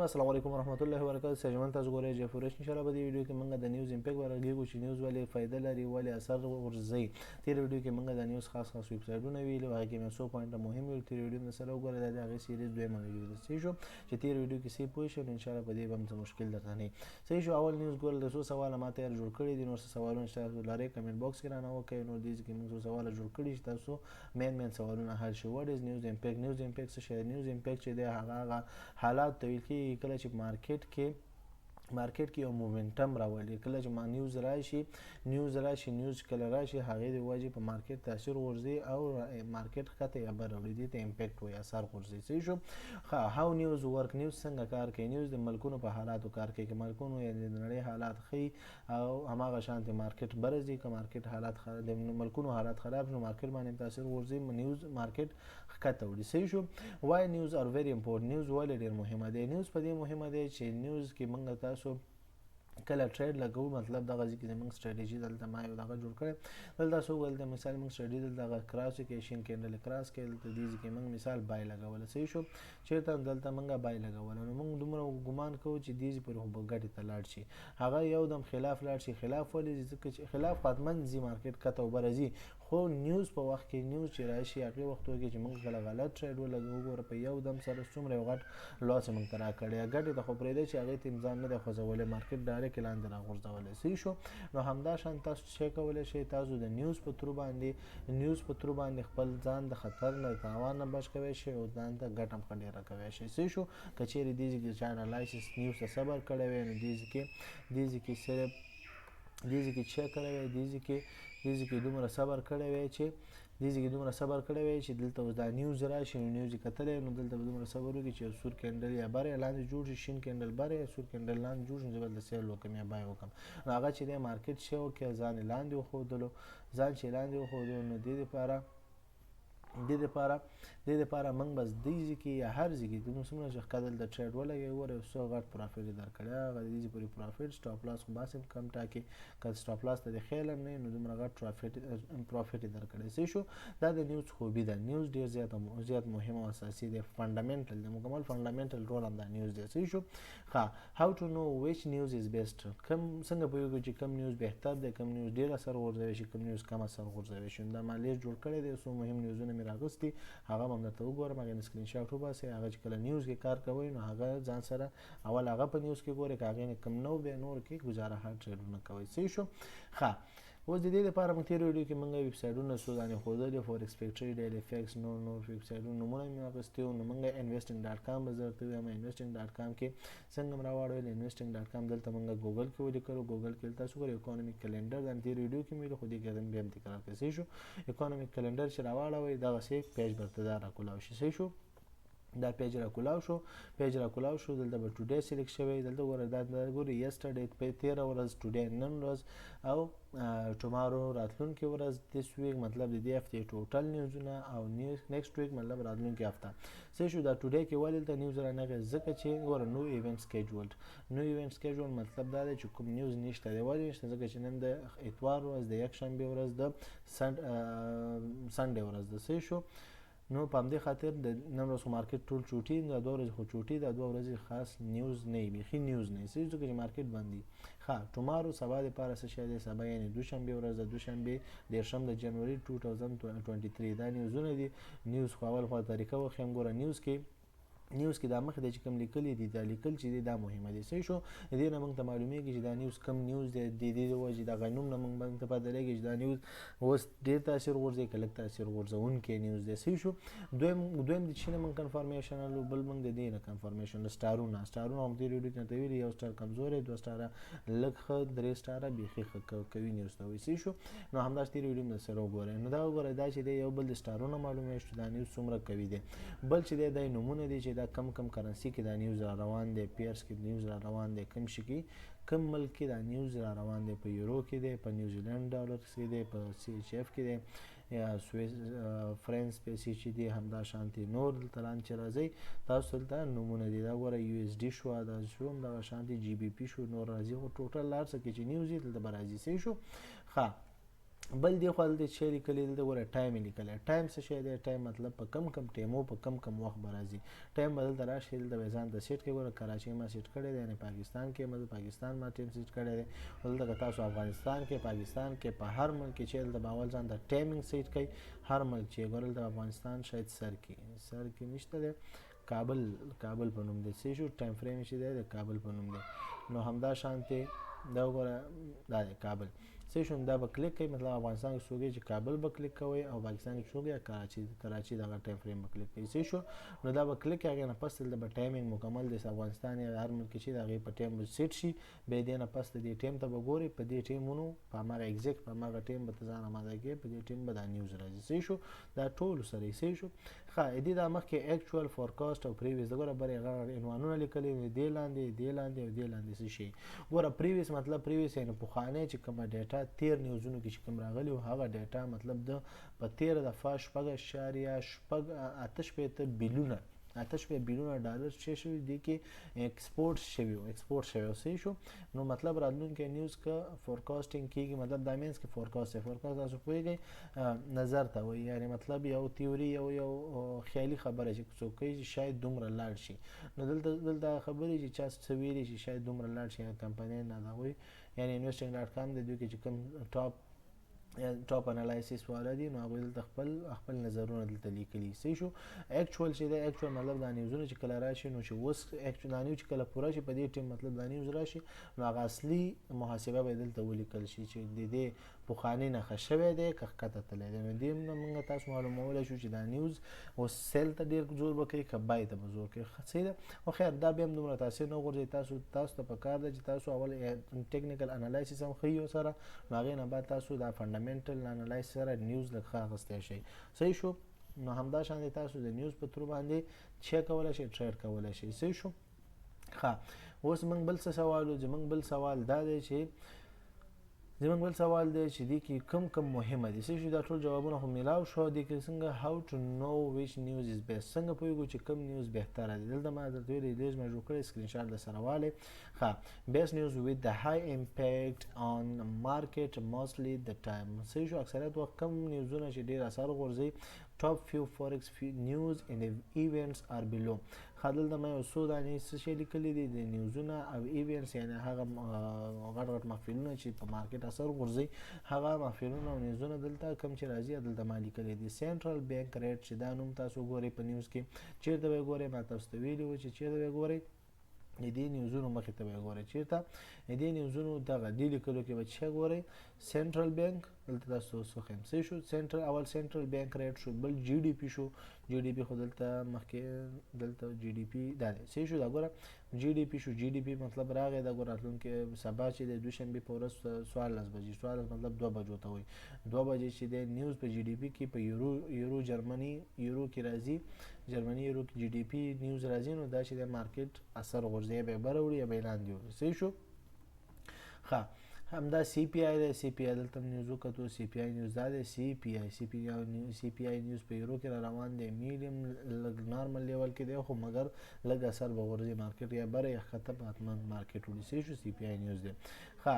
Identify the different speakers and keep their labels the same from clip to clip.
Speaker 1: السلام علیکم ورحمۃ اللہ وبرکاتہ سجمن تاسو ګورئ جفورش ان شاء الله په دې ویډیو کې موږ د نیوز امپیکټ ورغېږو چې نیوز ولې فایده لري ولې اثر ورځي. تیر ویډیو کې موږ د نیوز خاص ویب سایټونه ویلو هغه کې مې 100 پوینټه مهم ویل. تیر ویډیو نه سره وګورئ دا هغه سیریز دویمه ویډیو ده. صحیح شو چې تیر ویډیو کې سی پوه شئ ان شاء الله په دې به هم مشکل درته نه. صحیح شو. اول نیوز ګورل د 100 سوال ما تیار جوړ کړی دي. نور سوالونه تاسو لارې کمنټ باکس کې رانه وکړئ. نور دې کې موږ سوال جوړ کړی چې تاسو مین سوالونه حل شي. واټ از نیوز امپیکټ؟ نیوز امپیکټ څه شی؟ نیوز امپیکټ چې د هغه حالات ته ویل کېږي کله چې مارکیټ کې یو مومنټم راولي. کله چې نیوز راشي نیوز کله راشي هغه د وجې په مارکیټ تاثیر غورځي او مارکیټ ښکته یا بر وړي. دې ته امپیکټ وایي، اثر غورځي. صحیح شو. هاو نیوز ورک؟ نیوز څنګه کار کوي؟ نیوز د ملکونو په حالاتو کار کوي. که ملکونو یا د نړۍ حالات ښیي او هماغه شانتې مارکیټ برځي. که مارکیټ حالات د ملکونو حالات خراب شي نو مارکیټ باندې تاثیر غورځي. نیوز مارکیټ ښکته وړي. صحیح شو. وای نیوز ار ویری امپورټنت؟ نیوز ولې ډېر مهمه دی؟ نیوز په دې مهمه دی چې نیوز کې موږ تاسو کله ټریډ لګو، مطلب دغه ځکه زموږ سټریټیجي دلته ما یو دغه جوړ کړی. دلته څو ولته مثال موږ سټریټیجي دلته کراس کې شین کینډل کراس کې دلته دې ځکه موږ مثال بای لګول. صحیح شو. چیرته دلته موږ بای لګول نو موږ دومره ګمان کوو چې دې پر هو ګټه ته لاړ شي. هغه یو دم خلاف لاړ شي. خلاف ولې؟ ځکه چې خلاف قدمن زی مارکیټ کته وبرزي. خو نیوز په وخت کې نیوز چې راشي هغه وخت کې چې موږ غلط ټریډ ولګو ګور په یو دم سره څومره غټ لاس موږ ترا کړی. ګټه ته خو پرې دی چې هغه تیم ځان نه د خوځولې مارکیټ ډایرکټ لاندې راغورځولې. صحیح شو. نو همدا شان تاسو چې کولای شئ تاسو د نیوز په تر باندې خپل ځان د خطر نه تاوان نه بچ کوي شي او ځان ته ګټم خډې را کوي شي. صحیح شو. کچېری دې چې انالایسس نیوز ته صبر کړی وي نو دې کې صرف دې کې چیک کړی وي دې کې دومره صبر کړی وي چې دلته اوس دا نیوز راشي نو نیوز کتلې نو دلته دومره صبر وکړي چې سور کینډل یا بره لاندې جوړ شي، شین کینډل بره یا سور کینډل لاندې جوړ شي، زبر د سیل وکم یا بای وکم نو هغه چې د مارکیټ شو کې ځان لاندې وخودلو نو دې لپاره موږ بس دې ځکه یا هر ځکه د موسمونو چې خدل د ټریډ ولګي وره سو غټ پروفیټ درکړي. هغه دې پوری پروفیټ سټاپ لاس خو باسم کم ټاکي که سټاپ لاس ته د خیلم نه نو دومره غټ پروفیټ درکړي. صحیح شو. دا د نیوز خوبي ده. نیوز ډیر زیات مهم او اساسي دی. فندامنټل دی. مکمل فندامنټل رول هم دا نیوز دی. صحیح شو. هاو ټو نو ویچ نیوز از بیسټ؟ څنګه پوهیږو چې کوم نیوز بهتر دی، کوم نیوز ډیر اثر غورځوي شي، کوم نیوز کم اثر غورځوي شي. دا ما لیست جوړ کړی دی. سو مهم نیوزونه مې راغستي هغه هم درته وګورم. هغه سکرین شاټ وباسئ. هغه چې کله نیوز کې کار کوئ نو هغه ځان سره اول هغه په نیوز کې ګورئ. هغه نه کم نو به نور کې گزاره هر ټریډونه کوي. صحیح شو. اوس د دې لپاره موږ تیر ویډیو کې موږ ویب سایټونه سودانه خودلې فورکس فیکټری ډیلی فیکس نور ویب سایټونو نمونه مې واغستیو. نو موږ investing.com بزرته وایم. investing.com کې څنګه راوړل investing.com دلته موږ ګوګل کې ولیکلو. ګوګل کې تاسو ګورئ اکونومیک کلندر د تیر ویډیو کې مې خو دې کې به هم تکرار کوي. صحیح شو. اکونومیک کلندر چې راوړل دا سه پیج برتدار راکولاو شي. صحیح شو. دا پیج را کولاو شو دلته به ټوډے سلیکټ شوی. دلته ګورئ یسټرډے په 13 ورځ، ټوډے نن ورځ او ټومارو راتلونکي ورځ، دیس ویک مطلب د دې هفته ټوټل نیوزونه او نیکسټ ویک مطلب راتلونکي هفته. صحیح شو. دا ټوډے کې ولې ته نیوز را نه ځکه چې ګوره نو ایونت سکیجول مطلب دا دی چې کوم نیوز نشته دی. ولې نشته؟ ځکه چې نن د اتوار ورځ، د یک شنبه ورځ، د سنډے ورځ ده. صحیح شو. نو په همدې خاطر د نن ورځ مارکیټ ټول چوټي، دا 2 ورځې خو چوټي، دا 2 ورځې خاص نیوز نه وي، خي نیوز نه. صحیح ځکه چې مارکیټ بندي. ټومارو سبا د پاره څه شي دی؟ سبا یعنی دوشنبه ورځ د دوشنبه 13 د جنوري 2023 دا نیوزونه دي. نیوز خو اول خو طریقه وخیم ګوره نیوز کې دا مخ د چې کوم لیکل دي دا لیکل چې دا مهمه دي. صحیح شو. دې نه موږ ته معلومیږي چې دا نیوز کم نیوز دی. د دې وجه دا غنوم نه موږ ته پته لګي چې دا نیوز اوس ډیر تاثیر غورځي کله تاثیر غورځونکي نیوز دی. صحیح شو. دویم د چې موږ کنفرمیشن له بل موږ د دې نه کنفرمیشن سټارونه هم دې ویډیو کې ته ویلي یو سټار کمزورې، 2 سټار لکه 3 سټار بيخي کوي نیوز ته وي. صحیح شو. نو همداس دې ویډیو نه سره وګورئ. نو دا وګورئ دا چې یو بل د سټارونه معلومه شو دا نیوز څومره کوي دی. بل چې د نمونه دي چې دا کم کرنسی کې دا نیوز را روان دی، پیرس کې نیوز را روان دی، کم شي کې کم ملک کې دا نیوز را روان دی، په یورو کې دی، په نیوزیلند ډالر کې دی، په سی ایچ اف کې دی، یا سویس فرانس پیسې چې دی همدا شانتي نور تلان چې راځي تاسو ته نمونه دي. دا ګوره یو اس ډي شو، دا شو دا شانتي جی بي پی شو، نور راځي خو ټوټل لار څه کې چې نیوز دلته راځي. صحیح شو. بل دی خو دلته چې لیکلی دلته ګوره ټایم یې لیکلی ټایم څه شی دی ټایم مطلب په کم کم ټایمو په کم کم وخت به راځي ټایم به دلته راشي دلته به ځان ته سیټ کړي ګوره کراچۍ ما سیټ کړی دی یعنې پاکستان کې ما پاکستان ما ټایم سیټ کړی دی دلته که تاسو افغانستان کې پاکستان کې په هر ملک کې چې دلته به اول ځان ته ټایمینګ سیټ کړئ هر ملک چې ګوره دلته افغانستان شاید سر کې نشته دی کابل په نوم دی څه شو ټایم فریم چې دی د کابل په نوم دی نو همدا شانتې دا وګوره دا دی کابل څه شو دا به کلیک کوي مطلب افغانستان کې څوک چې کابل به کلیک کوي او پاکستان کې څوک کراچي دغه ټایم فریم به کلیک کوي څه شو نو دا به کلیک هغې نه پس دلته به ټایمینګ مکمل دی افغانستان یا هر ملک چې د هغې په ټایم به سیټ شي بیا دې نه پس د دې ټایم ته به ګورئ په دې ټایمونو په هماغه ایګزیکټ په هماغه ټایم به ته ځان اماده کړې په دې ټایم به دا نیوز راځي څه شو دا ټول سره یې څه شو ښه دې دا مخکې اکچوال فورکاسټ او پریویس دغه برې هغه عنوانونه لیکلي دې لاندې او دې لاندې څه شي ګوره پریویس مطلب پریویس یعنې پخوانی چې کومه ډیټا تیر نیوزونو کې چې کوم راغلي وو هغه ډیټا مطلب د په تیره دفعه 6.88 بیلیونه ډالر چې شوي دي کې ایکسپورټ شوي صحیح شو نو مطلب راتلونکي نیوز که فورکاسټینګ کېږي مطلب دا مینس کې فورکاسټ تاسو پوهېږئ نظر ته وایي یعنې مطلب یو تیوري یو خیالي خبره چې څوک کوي چې شاید دومره لاړ شي نو دلته خبرې چې چا څه ویلي چې شاید دومره لاړ شي کمپنۍ نه دا وایي یعنې investing.com د دوی کې چې کوم ټاپ انالایسیس والا دي نو هغوی دلته خپل نظرونه دلته لیکلي صحیح شو اکچوال چې دی اکچوال مطلب دا نیوزونه چې کله راشي نو چې اوس اکچوال دا نیوز چې کله پوره شي په دې ټیم مطلب دا نیوز راشي نو هغه اصلي محاسبه به دلته ولیکل شي چې د دې پخوانی نښه شوی دی که ښکته تللی دی نو دې نه موږ تاسو معلومولی شو چې دا نیوز اوس سیل ته ډېر زور به کوي که بای ته به زور کوي صحیح ده خو خیر دا بیا هم دومره تاثیر نه غورځوي تاسو ته پکار ده چې تاسو اول ټیکنیکل انالایسیس هم ښیي ورسره نو هغې نه بعد تاسو دا فنډامنټل انالایسیس سره نیوز لږ ښه اخیستی شئ صحیح شو نو همدا شان تاسو د نیوز په ترو باندې چیک کولی شئ ټریډ کولی شئ صحیح شو ښه اوس موږ بل څه سوال زموږ بل سوال دا دی چې دې کې کم مهمه دي څه شو دا ټول جوابونه خو میلاو شو دي کې څنګه هاو ټو نو ویچ نیوز از بیسټ څنګه پوهیږو چې کوم نیوز بهتره دی دلته ما درته ویلي لیز ما جوړ کړی سکرین شاټ درسره والی ښه بیسټ نیوز ویت د های امپیکټ آن مارکیټ موستلی د ټایم صحیح شو اکثریت وخت کم نیوزونه چې ډېر اثر غورځوي top few forex news and events are below خادل د ما یو څو دانې څه شی لیکلي دي د نیوزونه او ایونټس یعنې هغه غټ محفلونه چې په مارکیټ اثر غورځوي هغه محفلونه او نیوزونه دلته کم چې راځي دلته ما لیکلي دي سنټرل بانک ریټ چې دا نوم تاسو ګورئ په نیوز کې چیرته به ګورئ ما تاسو ته ویلي وو چې چیرته به ګورئ دې نیوزونو مخې ته به ګورئ چیرته دې نیوزونو دغه دې لیکلو کې به څه ګورئ سنټرل بانک دلته تاسو څه خیم څه شو سنټرل بانک ریټ شو بل جی ډي پی شو جی ډي پی خو دلته مخکې دلته جی ډي پی دا دی څه شو دا ګوره جی ډي پی شو جی ډي پی مطلب راغی دا ګوره راتلونکي سبا چې د دوشنبې په ورځ 14 بجې مطلب 2 بجو ته وایي 2 بجې چې د نیوز په جی ډي پی کې په یورو جرمني یورو کې راځي جرمني یورو کې جی ډي پی نیوز راځي نو دا چې د مارکیټ اثر غورځوي به بره وړي یا به لاندې وړي صحیح شو ښه همدا سی پی آی دی سی پی آی دلته نیوز وکتو سی پی آی نیوز دا دی سی پی آی نیوز په یورو کې را روان دی میډیم لږ نارمل لیول کې دی خو مګر لږ اثر به غورځي مارکیټ یا بره یا ښکته به حتما مارکیټ وړي صحیح شو سی پی آی نیوز دی ښه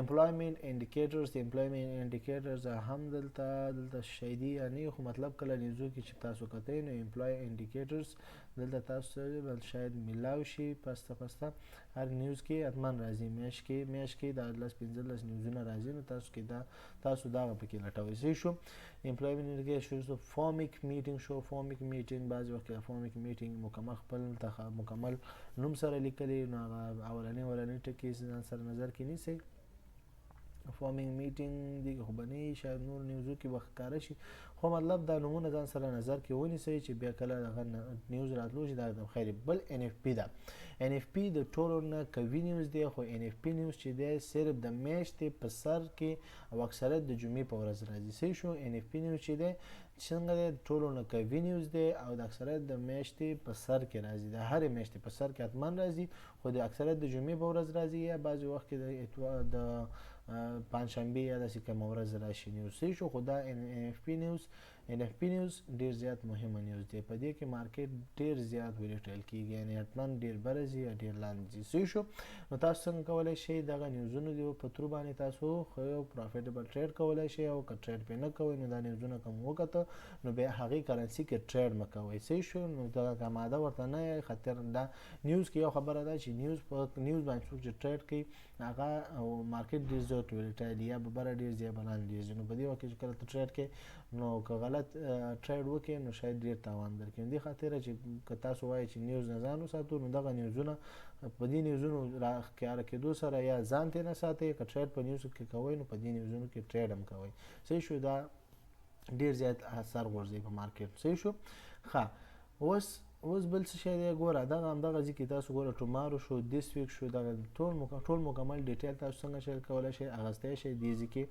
Speaker 1: امپلایمنټ انډیکیټرز هم دلته شی دي یعنې خو مطلب کله نیوزو کې چې تاسو کتئ نو امپلای انډیکیټرز دلته تاسو بل شاید میلاو شي پسته هر نیوز کې حتما راځي میاشت کې دا 15 نیوزونه راځي نو تاسو دا پکې لټوئ صحیح شو امپلایمنټ انډیکیټر شو فارمیک میټینګ بعض وخت فارمیک میټینګ مکمل نوم سره لیکلي نو اولنی ټکي ځان سره نظر کې نیسئ فارمینګ میټینګ دی خو بنی شاید نور نیوزو کې وخت کار شي خو مطلب دا نمونه ځان سره نظر کې ونیسئ چې بیا کله دغه نیوز راتلو چې دا د خیر بل ان اف پی ده ان اف پی د ټولو نه قوي نیوز دی خو ان اف پی نیوز چې دی صرف د میاشتې په سر کې او اکثریت د جمعې په ورځ راځي صحیح شو ان اف پی نیوز چې دی څنګه دی ټولو نه قوي نیوز دی او د اکثریت د میاشتې په سر کې راځي د هرې میاشتې په سر کې حتما راځي خو د اکثریت د جمعې په ورځ راځي یا بعضې وخت کې د پنجشنبه یا داسې کومه ورځ راشي نیوز صحیح شو خو دا ان اف پی نیوز ان اف پی نیوز ډیر زیات مهمه نیوز دی. په دې کې مارکیټ ډیر زیات ویلیټایل کیږي، یعنی حتما ډیر برځي یا ډیر لاندې ځي. صحیح شو. نو تاسو څنګه کولای شئ دغه نیوزونه دی په تر باندې تاسو خو یو پروفیټیبل ټریډ کولای شئ، او که ټریډ پې نه کوئ نو دا نیوزونه کوم وکړه نو بیا هغې کرنسي کې ټریډ مه کوئ. صحیح شو. نو دغه کماده ورته نه یې خطر. دا نیوز کې یو خبره ده چې نیوز باندې څوک چې ټریډ کوي هغه مارکیټ ډیر زیات ویلیټایل یا به بره ډیر ځي یا به لاندې ډیر ځي. نو په دې وخت کې چې کله ته ټریډ کوې نو که غلط ټریډ وکړې نو شاید ډیر تاوان درکړي. دې خاطره چې که تاسو وایئ چې نیوز نه ځان وساتو نو دغه نیوزونه په دې نیوزونو راښکاره کېدو سره یا ځان ترې نه ساتئ، که ټریډ په نیوزو کې کوئ نو په دې نیوزونو کې ټریډ هم کوئ. صحیح شو. دا ډیر زیات اثر غورځوي په مارکیټ. صحیح شو. ښه، اوس بل څه شی دی. ګوره دغه ځای کې تاسو ګوره ټومارو شو، دیس ویک شو، دغه ټول مکمل ډیټیل تاسو څنګه شیر کولی شئ اخیستی شئ. دې ځای کې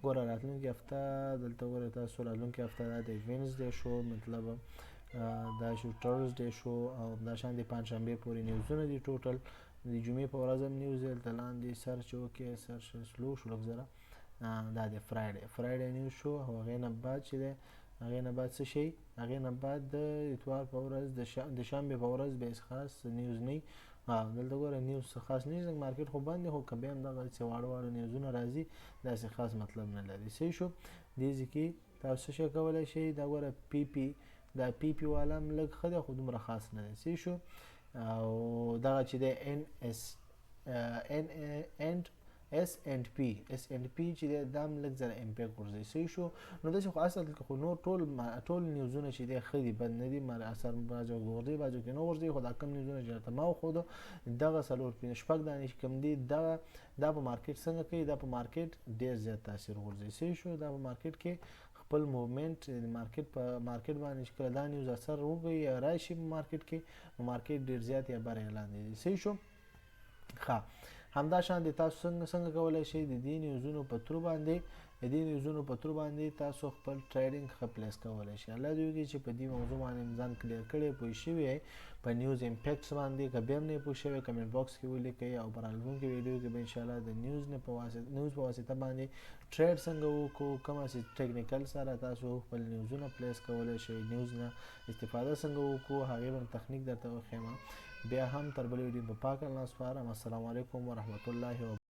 Speaker 1: ګوره راتلونکې هفته دلته ګوره تاسو راتلونکې هفته دا د وینزډے شو، مطلب دا شو ټرزډے شو، او همداشان د پنجشنبې پورې نیوزونه دي. ټوټل د جمعې په ورځ هم نیوز دی. دلته لاندې سرچ وکړئ، سرچ سلو شو لږ ذره، دا د فرایډے نیوز شو. او هغې نه بعد چې دی هغې نه بعد څه شي، هغې نه بعد د اتوار په ورځ د شنبې په ورځ به خاص نیوز نه وي. دلته ګوره نیوز څه خاص نه وي، مارکیټ خو بند دی، خو که بیا هم دغه څه واړه نیوزونه راځي داسې خاص مطلب نه لري. صحیح شو. دې ځای کې تاسو څه شی کولی شئ، دا ګوره دا پی پی والا هم لږ ښه دی خو دومره خاص نه دی. صحیح شو. او دغه چې دی اس اینڈ پی چې دی دا هم لږ ځله امپیکټ غورځوي. صحیح شو. نو داسې خو اصل کې خو نور ټول نیوزونه چې دی ښه دي، بد نه دي. اثر بعضو غورځوي بعضو کې نه غورځوي، خو دا کم نیوزونه چې درته ما وښودو دغه څلور شپږ دانې چې کوم دي دا په مارکیټ څنګه کوي، دا په مارکیټ ډېر زیات تاثیر غورځوي. صحیح شو. دا په مارکیټ کې خپل موومنټ په مارکیټ باندې چې کله دا نیوز اثر وکړي یا راشي په مارکیټ کې نو مارکیټ ډېر زیات یا بره یا لاندې ځي. صحیح شو. ښه، همداشان د تاسو څنګه کولی شئ د دې نیوزونو په تر باندې تاسو خپل ټریډینګ ښه پلیس کولی شئ. الله دې وکړي چې په دې موضوع باندې ځان کلیر کړی پوه شوي یئ په نیوز امپیکټس باندې. که بیا هم نه یې پوه شوی کمنټ باکس کې ولیکئ، او په راتلونکي ویډیو کې به انشاءالله د نیوز په واسطه باندې ټریډ څنګه وکړو، کومه چې ټیکنیکل سره تاسو خپل نیوزونه پلیس کولی شئ، نیوز نه استفاده څنګه وکړو، هغې به تخنیک درته وښیم. بیا هم تر بل ویډیو په پاک الله سپارم. السلام علیکم ورحمت الله وبرکاته.